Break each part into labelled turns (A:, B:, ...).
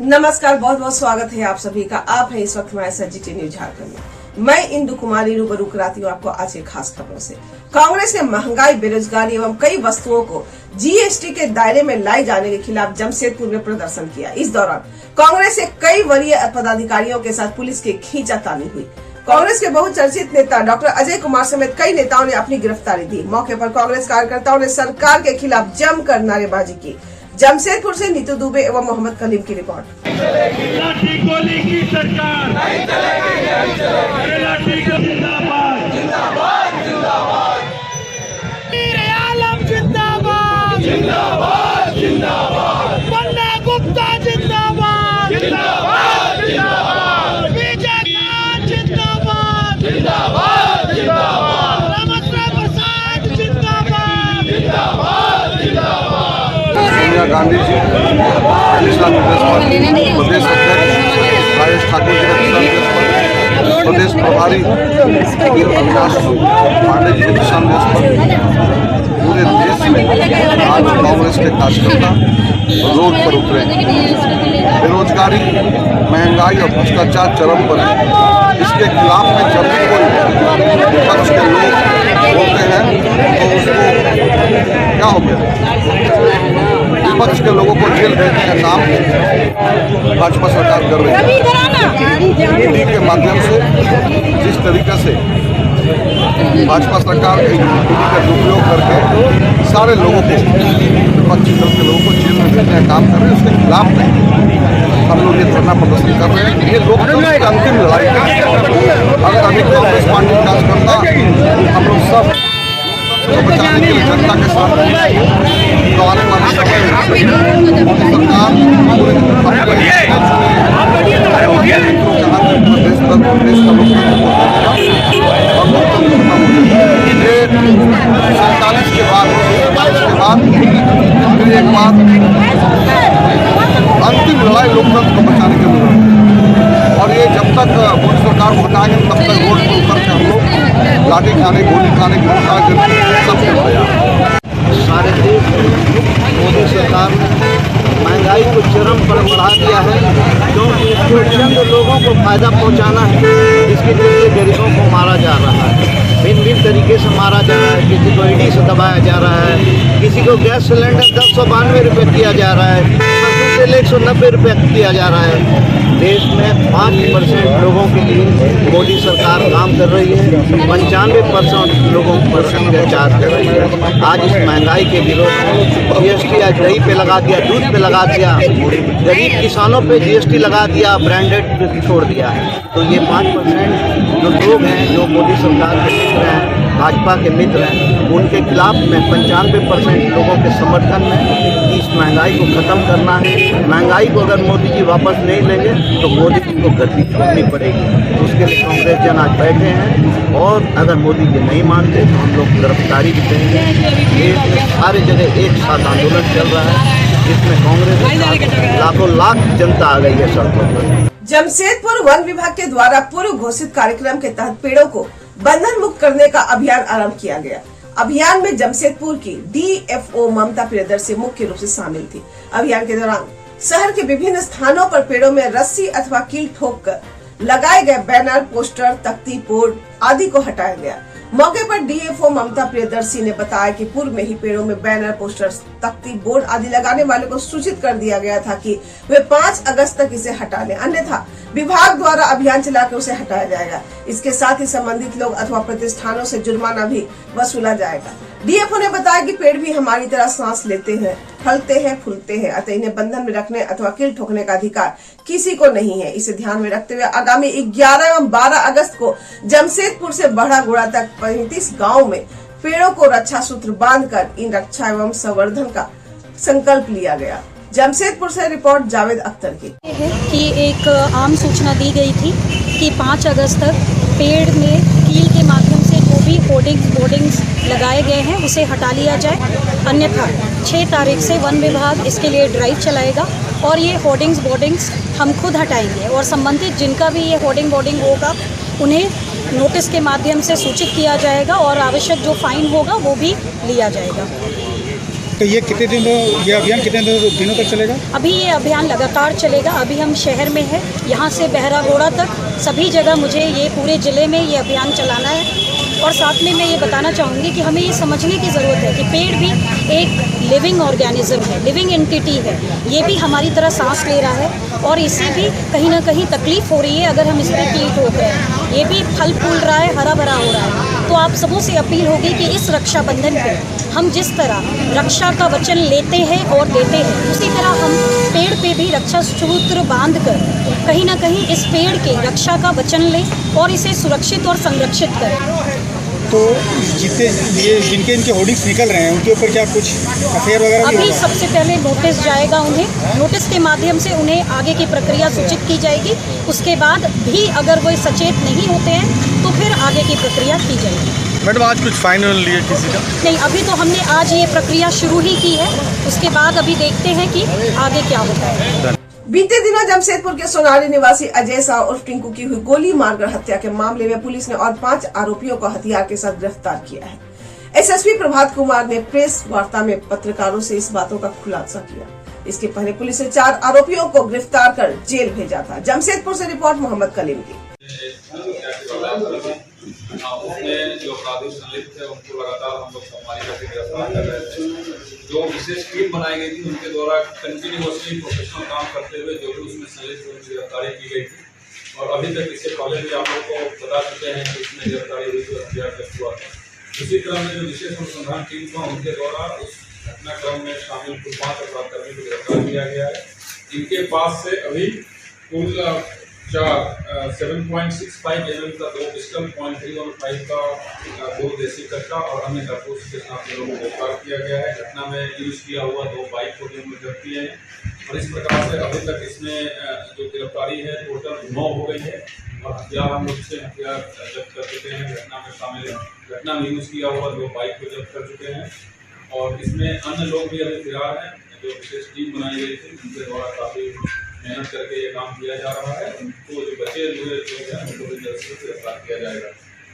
A: नमस्कार, बहुत बहुत स्वागत है आप सभी का। आप है इस वक्त हमारे साथ जीटी न्यूज झारखंड में। मैं इंदु कुमारी रूबरू कराती हूँ आपको आज के खास खबरों से। कांग्रेस ने महंगाई, बेरोजगारी एवं कई वस्तुओं को जीएसटी के दायरे में लाए जाने के खिलाफ जमशेदपुर में प्रदर्शन किया। इस दौरान कांग्रेस के कई वरीय पदाधिकारियों के साथ पुलिस की खींचातानी हुई। कांग्रेस के बहुचर्चित नेता डॉक्टर अजय कुमार समेत कई नेताओं ने अपनी गिरफ्तारी दी। मौके पर कांग्रेस कार्यकर्ताओं ने सरकार के खिलाफ जमकर नारेबाजी की। जमशेदपुर से नीतू दुबे एवं मोहम्मद कलीम की रिपोर्ट।
B: लाठी गोली की सरकार नहीं चलेगी, लाठी जिंदाबाद जिंदाबाद जिंदाबाद, वीर आलम जिंदाबाद जिंदाबाद जिंदाबाद, बन्ना गुप्ता जिंदाबाद जिंदाबाद जिंदाबाद, विजय खान जिंदाबाद जिंदाबाद जिंदाबाद, रामचंद्र प्रसाद जिंदाबाद जिंदाबाद जिंदाबाद।
C: सोनिया गांधी जी दिशा निर्देश पर प्रदेश अध्यक्ष राजेश ठाकुर जी के दिशा निर्देश पर प्रदेश प्रभारी अविनाश पांडे जी के दिशा निर्देश पर पूरे देश में आज कांग्रेस के कार्यकर्ता रोड पर उतरे। बेरोजगारी, महंगाई और भ्रष्टाचार चरम पर है। इसके खिलाफ में जब भी कोई विपक्ष के लोग बोलते हैं तो उसको क्या हो गया, विपक्ष के लोगों को जेल भेजने का काम भाजपा सरकार कर रही है। ईडी के माध्यम से जिस तरीके से भाजपा सरकार ईडी का दुरुपयोग करके सारे लोगों को, विपक्षी दल के लोगों को जेल में भेजने का काम कर रहे हैं, उसके खिलाफ में हम लोग ये धरना प्रदर्शन कर रहे हैं। ये लोकतंत्र की अंतिम लड़ाई है। अगर अभी कांग्रेस पार्टी कार्यकर्ता हम लोग सब तो बचाने के लिए जनता के साथ तो आने वाले समय में सरकार देश का लोकतंत्र के बाद फिर एक बार अंतिम लड़ाई लोकतंत्र को बचाने के लिए, और ये जब तक मोदी सरकार को हटाएंगे तब तक रोड पर उतर के हम लोग लाठी खाने, गोली खाने की सब
D: सारे देश मोदी सरकार ने महंगाई को चरम पर बढ़ा दिया है, क्योंकि इसको चंद लोगों को फायदा पहुंचाना है। इसके चलते गरीबों को मारा जा रहा है, भिन्न भिन्न तरीके से मारा जा रहा है। किसी को ईडी से दबाया जा रहा है, किसी को गैस सिलेंडर 1092 रुपये किया जा रहा है, 190 रुपये किया जा रहा है। देश में 5% लोगों के लिए मोदी सरकार काम कर रही है, 95% लोगों पर अत्याचार कर रही है। आज इस महंगाई के विरोध में जीएसटी आज दही पे लगा दिया, दूध पे लगा दिया, गरीब किसानों पे जीएसटी लगा दिया, ब्रांडेड छोड़ दिया है। तो ये 5% जो लोग हैं, जो मोदी सरकार के मित्र हैं, भाजपा के मित्र हैं, उनके खिलाफ में 95% लोगों के समर्थन में इस महंगाई को ख़त्म करना है। महंगाई को अगर मोदी जी वापस नहीं लेंगे तो मोदी जी को गद्दी छोड़नी पड़ेगी। उसके लिए कांग्रेस जन आज बैठे हैं, और अगर मोदी जी नहीं मानते तो हम लोग गिरफ्तारी भी करेंगे। देश में सारे जगह एक साथ आंदोलन चल रहा है, जिसमें कांग्रेस लाखों लाख जनता आ गई है सड़कों पर।
A: जमशेदपुर वन विभाग के द्वारा पूर्व घोषित कार्यक्रम के तहत पेड़ों को बंधन मुक्त करने का अभियान आरंभ किया गया। अभियान में जमशेदपुर की डीएफओ ममता प्रियदर्शी मुख्य रूप से शामिल थी। अभियान के दौरान शहर के विभिन्न स्थानों पर पेड़ों में रस्सी अथवा कील ठोक कर लगाए गए बैनर, पोस्टर, तख्ती, बोर्ड आदि को हटाया गया। मौके पर डीएफओ ममता प्रियदर्शी ने बताया कि पूर्व में ही पेड़ों में बैनर, पोस्टर, तख्ती, बोर्ड आदि लगाने वाले को सूचित कर दिया गया था कि वे 5 अगस्त तक इसे हटा लें, अन्यथा विभाग द्वारा अभियान चलाकर उसे हटाया जाएगा। इसके साथ ही संबंधित लोग अथवा प्रतिष्ठानों से जुर्माना भी वसूला जाएगा। डीएफओ ने बताया कि पेड़ भी हमारी तरह सांस लेते हैं, फलते हैं, फूलते हैं, अतः इन्हें बंधन में रखने अथवा कील ठोकने का अधिकार किसी को नहीं है। इसे ध्यान में रखते हुए आगामी 11 एवं 12 अगस्त को जमशेदपुर से बड़ागुड़ा तक 35 गाँव में पेड़ों को रक्षा सूत्र बांधकर इन रक्षा एवं संवर्धन का संकल्प लिया गया। जमशेदपुर से रिपोर्ट जावेद अख्तर की
E: है कि एक आम सूचना दी गई थी कि 5 अगस्त तक पेड़ में कील के माध्यम से जो भी होर्डिंग्स लगाए गए हैं उसे हटा लिया जाए, अन्यथा 6 तारीख से वन विभाग इसके लिए ड्राइव चलाएगा और ये बोर्डिंग्स हम खुद हटाएंगे और संबंधित जिनका भी ये बोर्डिंग होगा उन्हें नोटिस के माध्यम से सूचित किया जाएगा और आवश्यक जो फाइन होगा वो भी लिया जाएगा।
F: तो ये ये अभियान कितने दिनों तक चलेगा?
E: अभी ये अभियान लगातार चलेगा। अभी हम शहर में हैं, यहाँ से बहरागोड़ा तक सभी जगह मुझे ये पूरे ज़िले में ये अभियान चलाना है। और साथ में मैं ये बताना चाहूँगी कि हमें ये समझने की ज़रूरत है कि पेड़ भी एक लिविंग ऑर्गेनिज्म है, लिविंग एंटिटी है। ये भी हमारी तरह सांस ले रहा है और इसे भी कहीं ना कहीं तकलीफ़ हो रही है अगर हम इस पर कील ठोक रहे हैं। ये भी फल फूल रहा है, हरा भरा हो रहा है। तो आप सबों से अपील होगी कि इस रक्षाबंधन पे हम जिस तरह रक्षा का वचन लेते हैं और देते हैं, उसी तरह हम पेड़ पे भी रक्षा सूत्र बांध कर कहीं ना कहीं इस पेड़ के रक्षा का वचन लें और इसे सुरक्षित और संरक्षित करें।
F: तो जिनके इनके होर्डिंग्स निकल रहे हैं उनके ऊपर क्या कुछ एफआईआर वगैरह भी
E: अभी
F: होगा?
E: सबसे पहले नोटिस जाएगा उन्हें, नोटिस के माध्यम से उन्हें आगे की प्रक्रिया सूचित की जाएगी। उसके बाद भी अगर वो सचेत नहीं होते हैं तो फिर आगे की प्रक्रिया की जाएगी।
F: मैडम आज कुछ फाइनल लिए किसी का?
E: नहीं, अभी तो हमने आज ये प्रक्रिया शुरू ही की है। उसके बाद अभी देखते हैं कि आगे क्या होता है।
A: बीते दिनों जमशेदपुर के सोनारी निवासी अजय शाह उर्फ टिंकू की हुई गोली मारकर हत्या के मामले में पुलिस ने और 5 आरोपियों को हथियार के साथ गिरफ्तार किया है। एसएसपी प्रभात कुमार ने प्रेस वार्ता में पत्रकारों से इस बातों का खुलासा किया। इसके पहले पुलिस ने 4 आरोपियों को गिरफ्तार कर जेल भेजा था। जमशेदपुर से रिपोर्ट मोहम्मद कलीम की।
G: उसमें जो अपराधी संलिप्त है उनको लगातार हम लोग सम्मानित करके गिरफ्तार कर रहे थे। जो विशेष टीम बनाई गई थी उनके द्वारा कंटिन्यूअसली प्रोफेशनल काम करते हुए जो भी उसमें संलिप्त उनकी गिरफ्तारी की गई थी। और अभी तक इससे पहले भी आप लोग को बता चुके हैं कि इसमें गिरफ्तारी हुई तो हथियार जब्त हुआ था। उसी क्रम में जो विशेष अनुसंधान टीम था उनके द्वारा उस घटनाक्रम में शामिल कुल 5 अपराधकर्मी को गिरफ्तार किया गया है। इनके पास से अभी कुल 7.65 mm का 2 पिस्टल, 0.315 का 2 देसी कट्टा और अन्य कारतूस के साथ लोगों को गिरफ्तार किया गया है। घटना में यूज किया हुआ 2 बाइक को भी हमने जब्त किए हैं। और इस प्रकार से अभी तक इसमें जो गिरफ्तारी है टोटल 9 हो गई है और हथियार हम लोग से हथियार जब्त कर चुके हैं। घटना में शामिल घटना में यूज किया हुआ 2 बाइक को जब्त कर चुके हैं। और इसमें अन्य लोग भी अभी फिलहाल हैं। जो विशेष टीम बनाई गई थी उनके द्वारा काफ़ी मेहनत करके ये काम किया जा रहा है। उनको जो बचे हुए लोग हैं उनको भी जल्द से गिरफ्तार किया जाएगा।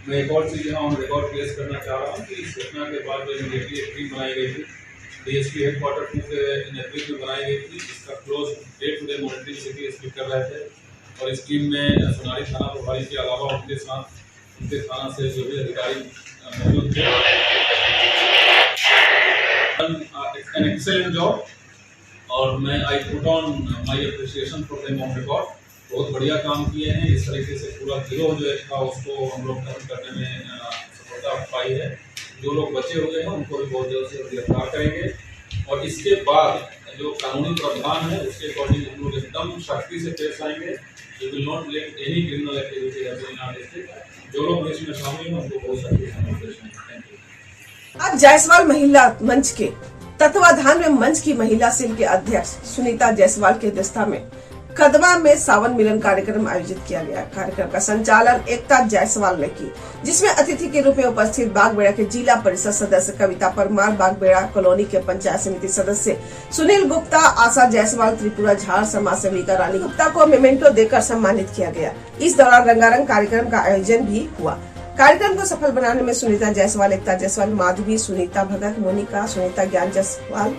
G: मैं एक और चीज़ यहाँ ऑन रिकॉर्ड प्लेस करना चाह रहा हूँ कि इस घटना के बाद जो इमीडिएटली एक टीम बनाई गई थी डीएसपी हेडक्वार्टर 2 के नेतृत्व में बनाई गई थी। इसका close day to day monitoring city SP कर रहे थे। और इस टीम में सोनारी थाना प्रभारी के अलावा उनके साथ उनके थाना से जो भी अधिकारी मौजूद थे। एन एक्सेलेंट जॉब और मैं I put on my appreciation for them on record. बहुत बढ़िया काम किए हैं। इस तरीके से पूरा गिरोह जो था उसको हम लोग खत्म करने में सफलता पाई है। जो लोग बचे हुए हैं उनको भी बहुत जल्द से गिरफ्तार करेंगे। और इसके बाद जो कानूनी प्रावधान है उसके अकॉर्डिंग हम लोग एकदम सख्ती से पेश आएंगे। We will not let any criminal activity happen in our district. जो लोग इसमें शामिल हैं उनको बहुत सख्ती से पेश आएंगे। Thank you.
A: आज जायसवाल महिला मंच के तत्वाधान में मंच की महिला सेल के अध्यक्ष सुनीता जायसवाल की अध्यक्षता में कदवा में सावन मिलन कार्यक्रम आयोजित किया गया। कार्यक्रम का संचालन एकता जायसवाल ने की, जिसमें अतिथि के रूप में उपस्थित बागबेड़ा के जिला परिषद सदस्य कविता परमार, बागबेड़ा कॉलोनी के पंचायत समिति सदस्य सुनील गुप्ता, आशा जायसवाल, त्रिपुरा झाड़ समाज सेविका रानी गुप्ता को मेमेंटो देकर सम्मानित किया गया। इस दौरान रंगारंग कार्यक्रम का आयोजन भी हुआ। कार्यक्रम को सफल बनाने में सुनीता जायसवाल, एकता जायसवाल, माधवी, सुनीता भगत, मोनिका, सुनीता ज्ञान जायसवाल,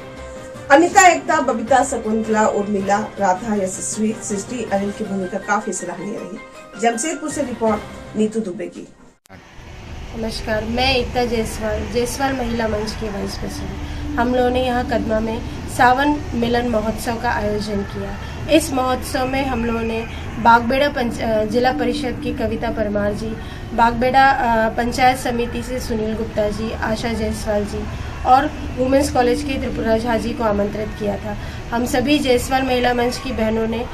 A: अनिता, एकता, बबीता, शकुंतला, उर्मिला, राधा, यशस्वी, सृष्टि, अनिल की भूमिका काफी सराहनीय रही। जमशेदपुर से रिपोर्ट नीतू दुबे की।
H: नमस्कार, मैं एकता जायसवाल महिला मंच के वाइस प्रेसिडेंट। हम लोगों ने यहाँ कदमा में सावन मिलन महोत्सव का आयोजन किया। इस महोत्सव में हम लोगों ने बागबेड़ा जिला परिषद की कविता परमार जी, बागबेड़ा पंचायत समिति से सुनील गुप्ता जी, आशा जायसवाल जी और वुमेंस कॉलेज के त्रिपुरा झा जी को आमंत्रित किया था। हम सभी जायसवाल महिला मंच की बहनों ने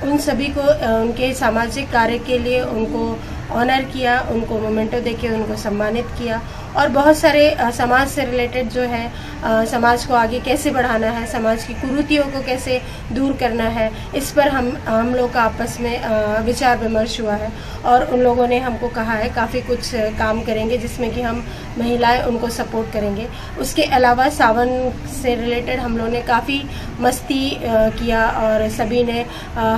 H: उन सभी को उनके सामाजिक कार्य के लिए उनको ऑनर किया, उनको मोमेंटो देके उनको सम्मानित किया और बहुत सारे समाज से रिलेटेड जो है समाज को आगे कैसे बढ़ाना है, समाज की कुरीतियों को कैसे दूर करना है, इस पर हम लोग का आपस में विचार विमर्श हुआ है। और उन लोगों ने हमको कहा है काफ़ी कुछ काम करेंगे जिसमें कि हम महिलाएं उनको सपोर्ट करेंगे। उसके अलावा सावन से रिलेटेड हम लोगों ने काफ़ी मस्ती किया और सभी ने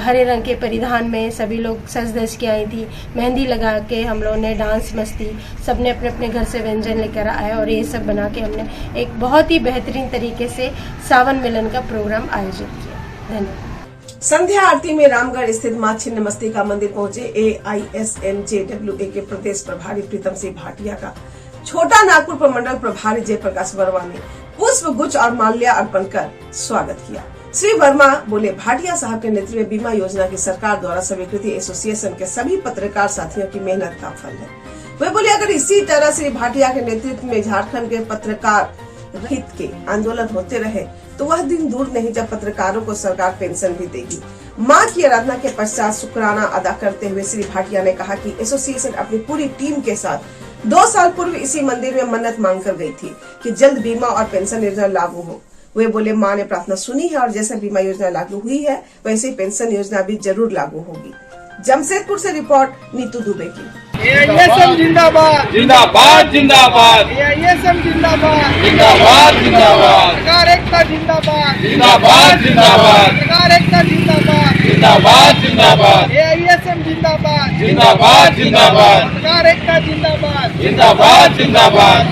H: हरे रंग के परिधान में सभी लोग सज धज के आई थी, मेहंदी लगा के हम लोगों ने डांस मस्ती, सबने अपने अपने घर से व्यंजन व्यंजन लेकर आए और ये सब बना के हमने एक बहुत ही बेहतरीन तरीके से सावन मिलन का प्रोग्राम आयोजित किया। धन्यवाद।
A: संध्या आरती में रामगढ़ स्थित मां छिन्नमस्तिका मंदिर पहुंचे AISMJWA के प्रदेश प्रभारी प्रीतम सिंह भाटिया का छोटा नागपुर प्रमंडल प्रभारी जयप्रकाश वर्मा ने पुष्प गुच्छ और माल्या अर्पण कर स्वागत किया। श्री वर्मा बोले, भाटिया साहब के नेतृत्व में बीमा योजना की सरकार द्वारा स्वीकृति एसोसिएशन के सभी पत्रकार साथियों की मेहनत का फल है। वे बोले, अगर इसी तरह श्री भाटिया के नेतृत्व में झारखंड के पत्रकार हित के आंदोलन होते रहे तो वह दिन दूर नहीं जब पत्रकारों को सरकार पेंशन भी देगी। मां की आराधना के पश्चात शुक्राना अदा करते हुए श्री भाटिया ने कहा कि एसोसिएशन अपनी पूरी टीम के साथ 2 साल पूर्व इसी मंदिर में मन्नत मांग कर गई थी कि जल्द बीमा और पेंशन योजना लागू हो। वे बोले, मां ने प्रार्थना सुनी है और जैसे बीमा योजना लागू हुई है वैसे ही पेंशन योजना भी जरूर लागू होगी। जमशेदपुर से रिपोर्ट नीतू दुबे की।
B: AISM जिंदाबाद जिंदाबाद जिंदाबाद AISM जिंदाबाद जिंदाबाद जिंदाबाद सरकार एकता जिंदाबाद जिंदाबाद जिंदाबाद सरकार एकता जिंदाबाद जिंदाबाद जिंदाबाद AISM जिंदाबाद जिंदाबाद जिंदाबाद सरकार एकता जिंदाबाद जिंदाबाद जिंदाबाद।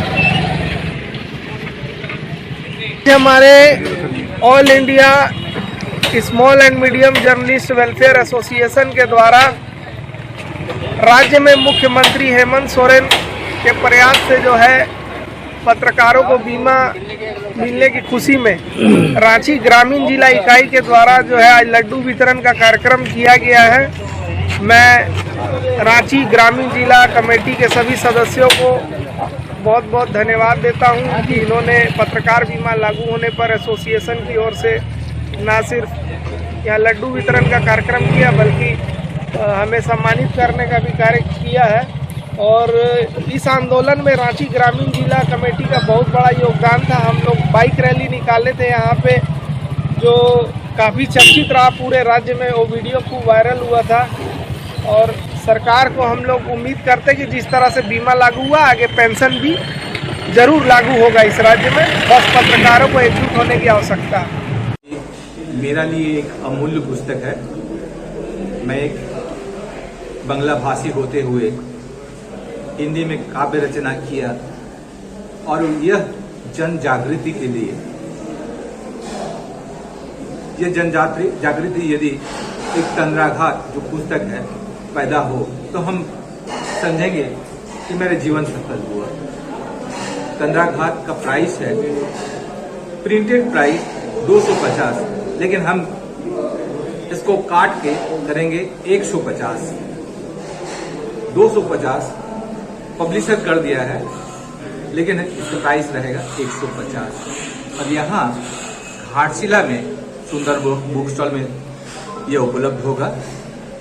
B: हमारे all India small and medium journalist welfare association के द्वारा राज्य में मुख्यमंत्री हेमंत सोरेन के प्रयास से जो है पत्रकारों को बीमा मिलने की खुशी में रांची ग्रामीण जिला इकाई के द्वारा जो है आज लड्डू वितरण का कार्यक्रम किया गया है। मैं रांची ग्रामीण जिला कमेटी के सभी सदस्यों को बहुत बहुत धन्यवाद देता हूं कि इन्होंने पत्रकार बीमा लागू होने पर एसोसिएशन की ओर से न सिर्फ यहाँ लड्डू वितरण का कार्यक्रम किया बल्कि हमें सम्मानित करने का भी कार्य किया है। और इस आंदोलन में रांची ग्रामीण जिला कमेटी का बहुत बड़ा योगदान था। हम लोग बाइक रैली निकाले थे यहाँ पे जो काफ़ी चर्चित रहा पूरे राज्य में, वो वीडियो खूब वायरल हुआ था। और सरकार को हम लोग उम्मीद करते कि जिस तरह से बीमा लागू हुआ आगे पेंशन भी जरूर लागू होगा इस राज्य में। बस पत्रकारों को एकजुट होने की आवश्यकता है।
I: मेरा लिए एक अमूल्य पुस्तक है। मैं एक बंगला भाषी होते हुए हिंदी में काव्य रचना किया और यह जन जागृति के लिए, यह जन जागृति यदि एक तंद्राघात जो पुस्तक है पैदा हो तो हम समझेंगे कि मेरा जीवन सफल हुआ। तंद्राघात का प्राइस है, प्रिंटेड प्राइस 250, लेकिन हम इसको काट के करेंगे 150। 250 पब्लिशर कर दिया है लेकिन इसका प्राइस रहेगा 150। और यहाँ घाटशिला में सुंदर बुक स्टॉल में यह उपलब्ध होगा।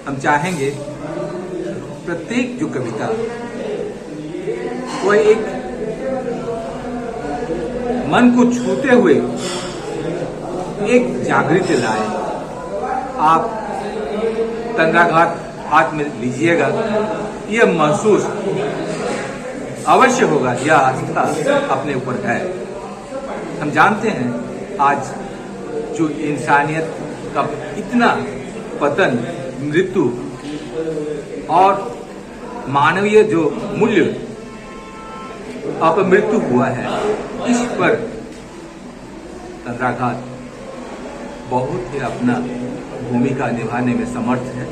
I: हम चाहेंगे प्रत्येक जो कविता वह एक मन को छूते हुए एक जागृति लाए। आप तंद्राघात हाथ में लीजिएगा, यह महसूस अवश्य होगा, यह आस्था अपने ऊपर है। हम जानते हैं आज जो इंसानियत का इतना पतन, मृत्यु और मानवीय जो मूल्य अपमृत्यु हुआ है, इस पर तंद्राघात बहुत ही अपना भूमिका निभाने में समर्थ है।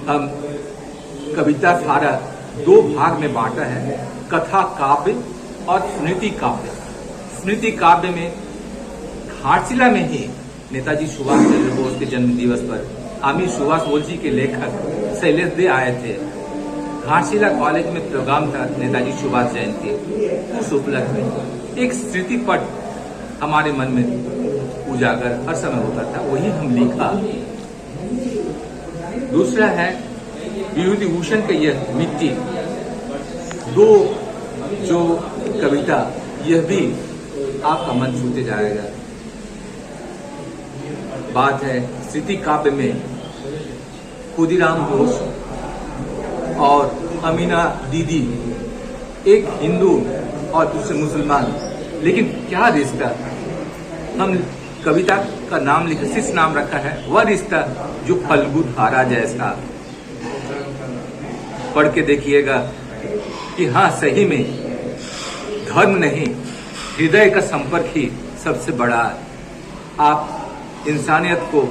I: हम कविता सारा 2 भाग में बांटा है, कथा काव्य और स्मृति काव्य। स्मृति काव्य में घाटशिला में ही नेताजी सुभाष चंद्र बोस के जन्म दिवस पर आमिर सुभाष बोस जी के लेखक शैलेश दे आए थे। घाटशिला कॉलेज में प्रोग्राम था नेताजी सुभाष जयंती, उस उपलक्ष्य में एक स्मृति पट हमारे मन में उजागर हर समय होता था, वही हम लिखा। दूसरा है विभूति भूषण का यह मिट्टी, 2 जो कविता, यह भी आपका मन छूते जाएगा। बात है स्मृति काव्य में खुदीराम बोस और अमीना दीदी, एक हिंदू और दूसरे मुसलमान, लेकिन क्या रिश्ता। हम कविता का नाम लिखा, शिष्य नाम रखा है, वह रिश्ता जो फल्गु धारा जैसा। पढ़ के देखिएगा, कि हाँ, सही में धर्म नहीं, हृदय का संपर्क ही सबसे बड़ा। आप इंसानियत को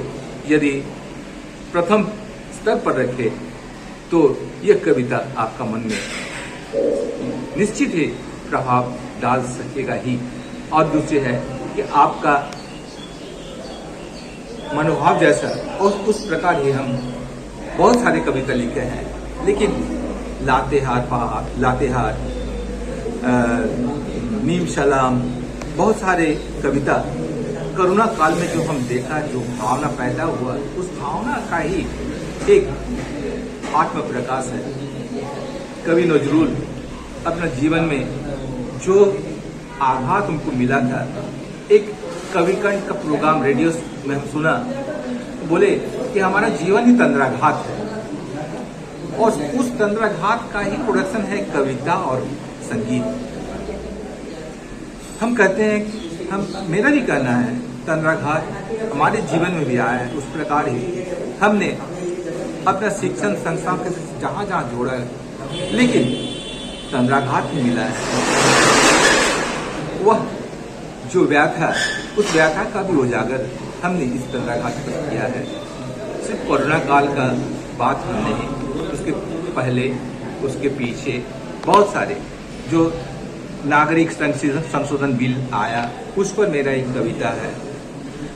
I: यदि प्रथम स्तर पर रखे तो यह कविता आपका मन में निश्चित ही प्रभाव डाल सकेगा ही। और दूसरी है कि आपका मनोभाव जैसा और उस प्रकार ही हम बहुत सारे कविता लिखे हैं, लेकिन लातेहार, नीम सलाम, बहुत सारे कविता कोरोना काल में जो हम देखा, जो भावना पैदा हुआ, उस भावना का ही एक आत्म प्रकाश है। कवि नजरुल अपने जीवन में जो आघात उनको मिला था, एक कविकंठ का प्रोग्राम रेडियो में हम सुना, बोले कि हमारा जीवन ही तंद्राघात है, और उस तंद्राघात का ही प्रोडक्शन है कविता और संगीत। हम कहते हैं कि मेरा भी कहना है, तंद्राघात हमारे जीवन में भी आया है। उस प्रकार ही हमने अपना शिक्षण संस्थान के जहां जहां जोड़ा है, लेकिन तंद्राघात भी मिला है। वह जो व्याथा, उस व्याथा का भी उजागर हमने इस तंद्राघात पर किया है। सिर्फ कोरोना काल का बात हम नहीं, उसके पहले, उसके पीछे बहुत सारे जो नागरिक संशोधन बिल आया, उस पर मेरा एक कविता है।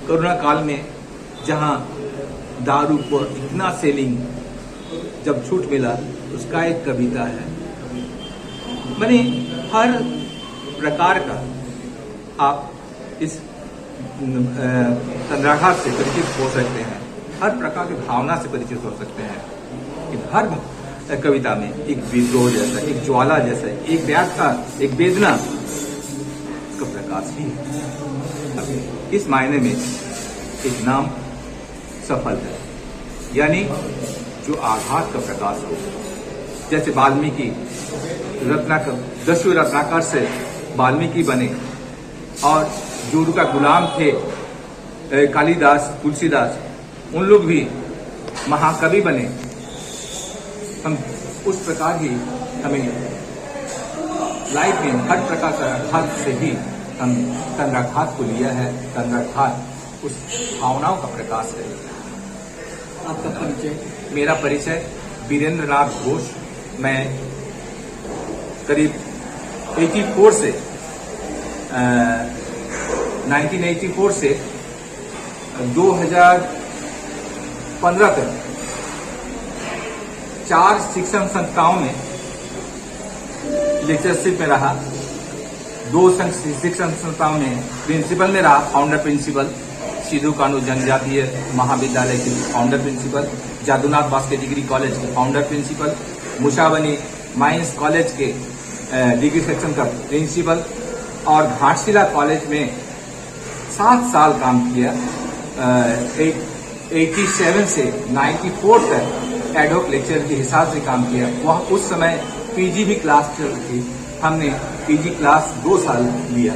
I: कोरोना काल में जहां दारू को इतना सेलिंग जब छूट मिला, उसका एक कविता है। मैंने हर प्रकार का आप इस तंद्राघात से परिचित हो सकते हैं, हर प्रकार की भावना से परिचित हो सकते हैं। कि हर कविता में एक विद्रोह जैसा, एक ज्वाला जैसा, एक व्याख्या, एक वेदना का प्रकाश ही है। इस मायने में एक नाम सफल है, यानी जो आघात का प्रकाश हो। जैसे वाल्मीकि रत्नाकर, 10वें रत्नाकर से वाल्मीकि बने, और जो उनका गुलाम थे कालिदास, तुलसीदास, उन लोग भी महाकवि बने। हम उस प्रकार ही हमें लाइफ में हर प्रकार का आघात से ही हम तंद्राघात को लिया है। तंद्राघात उस भावनाओं का प्रकाश है। आपका परिचय? मेरा परिचय वीरेंद्र नाथ घोष। मैं करीब 1984 से 2015 तक 4 शिक्षण संस्थाओं में लेक्चरशिप में रहा। 2 शिक्षण संस्थाओं में प्रिंसिपल में रहा, फाउंडर प्रिंसिपल, सिधू कानू जनजातीय महाविद्यालय के founder principal, Jadunath Baske degree college के फाउंडर प्रिंसिपल, मुशाबनी माइंस कॉलेज के डिग्री सेक्शन का प्रिंसिपल, और घाटशिला कॉलेज में 7 साल काम किया। 87 से 94 तक एडहोक लेक्चर के हिसाब से काम किया। वहाँ उस समय पीजी भी क्लास चल रही थी, हमने पीजी क्लास 2 साल लिया।